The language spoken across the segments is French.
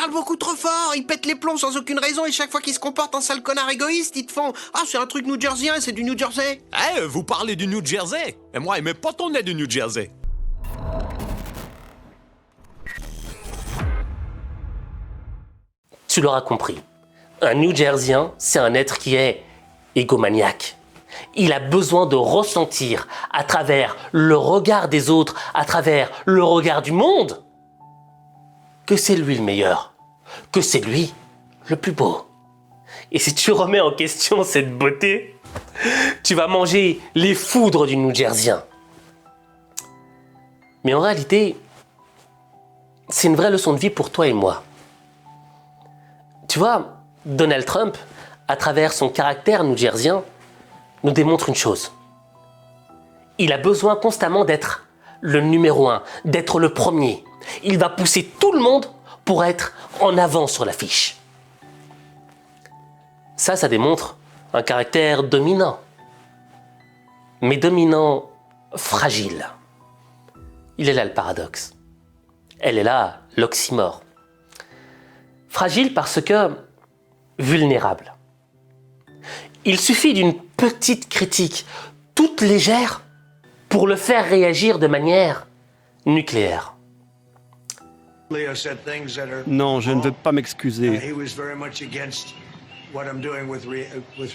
parlent beaucoup trop fort, ils pètent les plombs sans aucune raison et chaque fois qu'ils se comportent en sale connard égoïste, ils te font « Ah, c'est un truc new-jerseyien, c'est du New Jersey !» Eh, vous parlez du New Jersey? Et moi, mes potes, on est du New Jersey. Tu l'auras compris. Un New Jerseyien, c'est un être qui est égomaniaque. Il a besoin de ressentir à travers le regard des autres, à travers le regard du monde, que c'est lui le meilleur, que c'est lui le plus beau. Et si tu remets en question cette beauté, tu vas manger les foudres du New Jerseyien. Mais en réalité, c'est une vraie leçon de vie pour toi et moi. Tu vois, Donald Trump, à travers son caractère new-jerseyien, nous démontre une chose. Il a besoin constamment d'être le numéro 1, d'être le premier. Il va pousser tout le monde pour être en avant sur l'affiche. Ça démontre un caractère dominant. Mais dominant, fragile. Il est là le paradoxe. Elle est là l'oxymore. Fragile parce que vulnérable. Il suffit d'une petite critique, toute légère, pour le faire réagir de manière nucléaire. Non, je ne veux pas m'excuser. What I'm doing with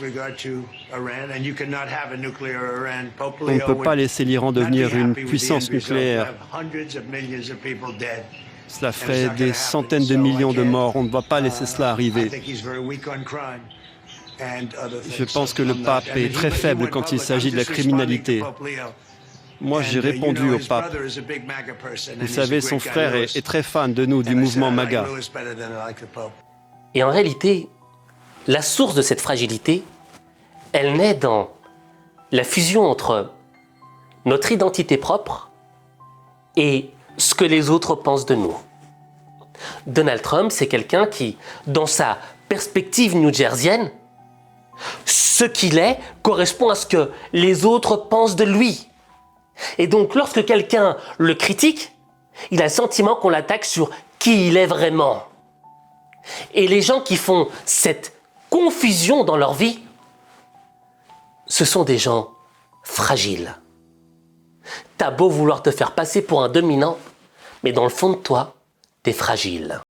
regard to Iran, and you cannot have a nuclear Iran. On ne peut pas laisser l'Iran devenir une puissance nucléaire. Cela ferait des centaines de millions de morts. On ne doit pas laisser cela arriver. Je pense que le pape est très faible quand il s'agit de la criminalité. Moi, j'ai répondu au pape. Vous savez, son frère est très fan de nous, du mouvement MAGA. Et en réalité, la source de cette fragilité, elle naît dans la fusion entre notre identité propre et ce que les autres pensent de nous. Donald Trump, c'est quelqu'un qui, dans sa perspective new-jersienne, ce qu'il est correspond à ce que les autres pensent de lui. Et donc, lorsque quelqu'un le critique, il a le sentiment qu'on l'attaque sur qui il est vraiment. Et les gens qui font cette confusion dans leur vie, ce sont des gens fragiles. T'as beau vouloir te faire passer pour un dominant, mais dans le fond de toi, t'es fragile.